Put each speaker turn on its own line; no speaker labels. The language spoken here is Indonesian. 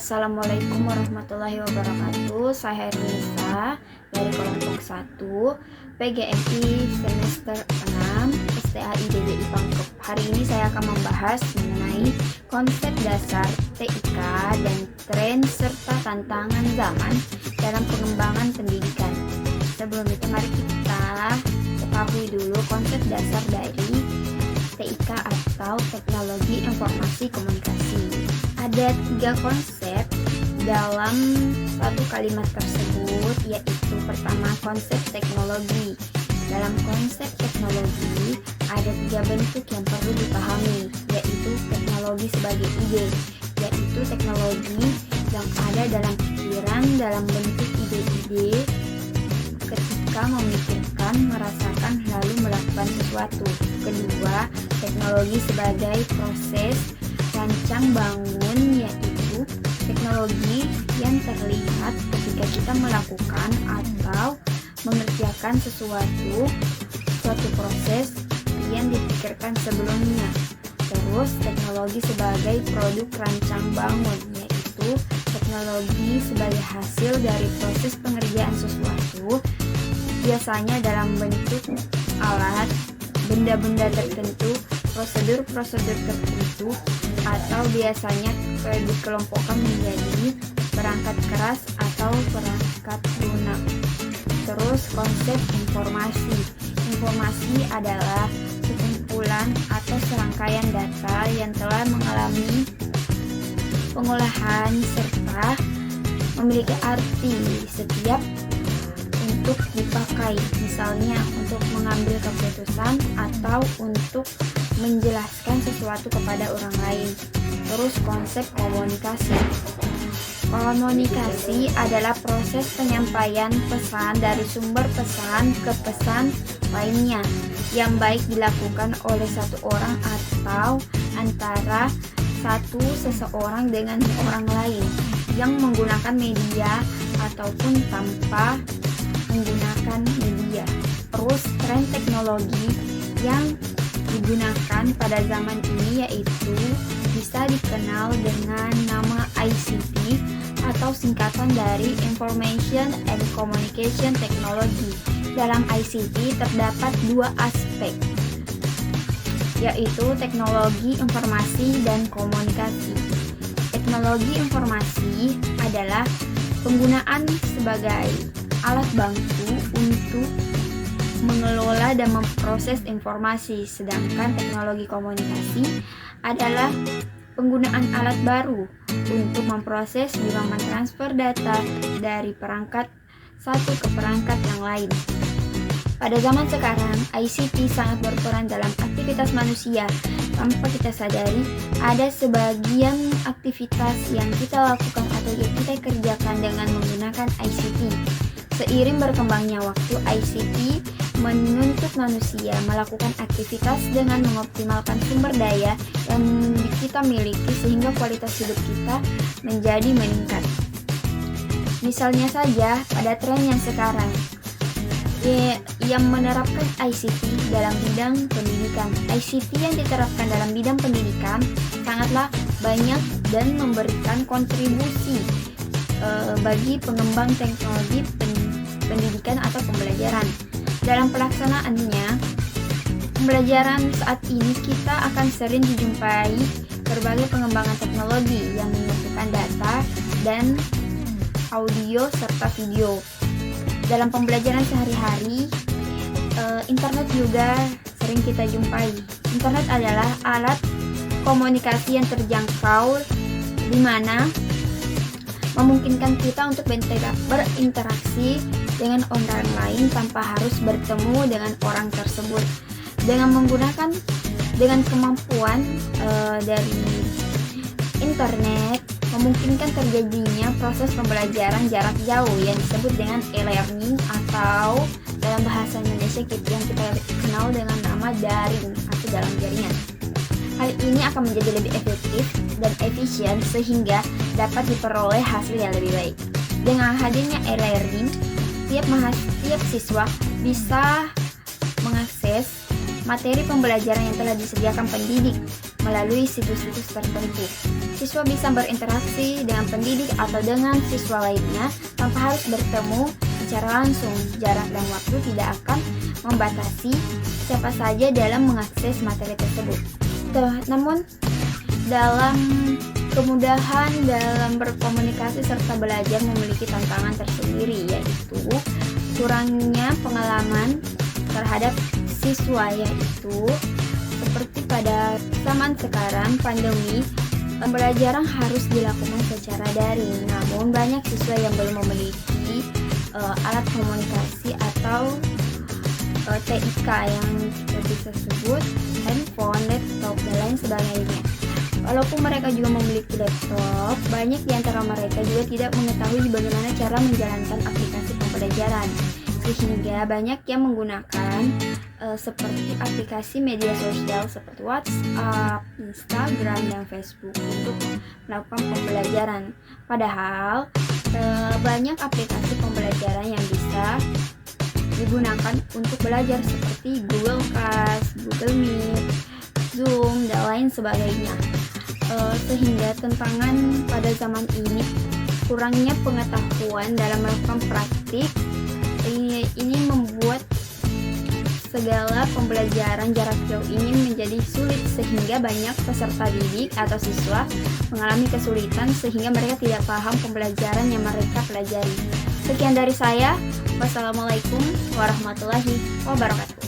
Assalamualaikum warahmatullahi wabarakatuh. Saya Ernisa dari kelompok 1 PGMI semester 6 STAI-DBI Pangkep. Hari ini saya akan membahas mengenai konsep dasar TIK dan tren serta tantangan zaman dalam pengembangan pendidikan. Sebelum itu mari kita ketahui dulu konsep dasar dari TIK atau Teknologi Informasi Komunikasi. Ada 3 konsep dalam satu kalimat tersebut, yaitu pertama konsep teknologi. Dalam konsep teknologi ada 3 bentuk yang perlu dipahami, yaitu teknologi sebagai ide, yaitu teknologi yang ada dalam pikiran dalam bentuk ide-ide ketika memikirkan, merasakan, lalu melakukan sesuatu. Kedua, teknologi sebagai proses rancang bangun, yaitu teknologi yang terlihat ketika kita melakukan atau mengerjakan suatu proses yang dipikirkan sebelumnya. Terus teknologi sebagai produk rancang bangun, yaitu teknologi sebagai hasil dari proses pengerjaan sesuatu, biasanya dalam bentuk alat, benda-benda tertentu, prosedur-prosedur tertentu, atau biasanya dikelompokkan menjadi perangkat keras atau perangkat lunak. Terus konsep informasi. Informasi adalah sekumpulan atau serangkaian data yang telah mengalami pengolahan serta memiliki arti setiap untuk dipakai, misalnya untuk mengambil keputusan atau untuk menjelaskan sesuatu kepada orang lain. Terus konsep komunikasi. Komunikasi adalah proses penyampaian pesan dari sumber pesan ke pesan lainnya yang baik dilakukan oleh satu orang atau antara seseorang dengan orang lain yang menggunakan media ataupun tanpa menggunakan media. Terus tren teknologi yang digunakan pada zaman ini yaitu bisa dikenal dengan nama ICT atau singkatan dari Information and Communication Technology. Dalam ICT terdapat 2 aspek, yaitu teknologi informasi dan komunikasi. Teknologi informasi adalah penggunaan sebagai alat bantu untuk mengelola dan memproses informasi, sedangkan teknologi komunikasi adalah penggunaan alat baru untuk memproses juga mentransfer data dari perangkat satu ke perangkat yang lain. Pada zaman sekarang, ICT sangat berperan dalam aktivitas manusia. Tanpa kita sadari, ada sebagian aktivitas yang kita lakukan atau yang kita kerjakan dengan menggunakan ICT. Seiring berkembangnya waktu, ICT menuntut manusia melakukan aktivitas dengan mengoptimalkan sumber daya yang kita miliki sehingga kualitas hidup kita menjadi meningkat. Misalnya saja pada tren yang sekarang yang menerapkan ICT dalam bidang pendidikan. ICT yang diterapkan dalam bidang pendidikan sangatlah banyak dan memberikan kontribusi bagi pengembang teknologi pendidikan atau pembelajaran. Dalam pelaksanaannya, pembelajaran saat ini kita akan sering dijumpai berbagai pengembangan teknologi yang membutuhkan data dan audio serta video. Dalam pembelajaran sehari-hari, internet juga sering kita jumpai. Internet adalah alat komunikasi yang terjangkau di mana memungkinkan kita untuk berinteraksi dengan orang lain tanpa harus bertemu dengan orang tersebut. Dengan kemampuan dari internet memungkinkan terjadinya proses pembelajaran jarak jauh yang disebut dengan e-learning atau dalam bahasa Indonesia yang kita kenal dengan nama daring atau dalam jaringan. Hal ini akan menjadi lebih efektif dan efisien sehingga dapat diperoleh hasil yang lebih baik. Dengan hadirnya e-learning, tiap siswa bisa mengakses materi pembelajaran yang telah disediakan pendidik melalui situs-situs tertentu. Siswa bisa berinteraksi dengan pendidik atau dengan siswa lainnya tanpa harus bertemu secara langsung. Jarak dan waktu tidak akan membatasi siapa saja dalam mengakses materi tersebut. Namun, dalam kemudahan dalam berkomunikasi serta belajar memiliki tantangan tersendiri, yaitu kurangnya pengalaman terhadap siswa, yaitu seperti pada zaman sekarang pandemi, pembelajaran harus dilakukan secara daring. Namun banyak siswa yang belum memiliki alat komunikasi atau TIK yang kita bisa sebut handphone, laptop, dan lain sebagainya. Walaupun mereka juga memiliki laptop, banyak di antara mereka juga tidak mengetahui bagaimana cara menjalankan aplikasi pembelajaran, sehingga banyak yang menggunakan seperti aplikasi media sosial seperti WhatsApp, Instagram, dan Facebook untuk melakukan pembelajaran. Padahal banyak aplikasi pembelajaran yang bisa digunakan untuk belajar seperti Google Class, Google Meet, Zoom, dan lain sebagainya. Sehingga tantangan pada zaman ini kurangnya pengetahuan dalam melakukan praktik ini membuat segala pembelajaran jarak jauh ini menjadi sulit, sehingga banyak peserta didik atau siswa mengalami kesulitan sehingga mereka tidak paham pembelajaran yang mereka pelajari. Sekian dari saya. Wassalamualaikum warahmatullahi wabarakatuh.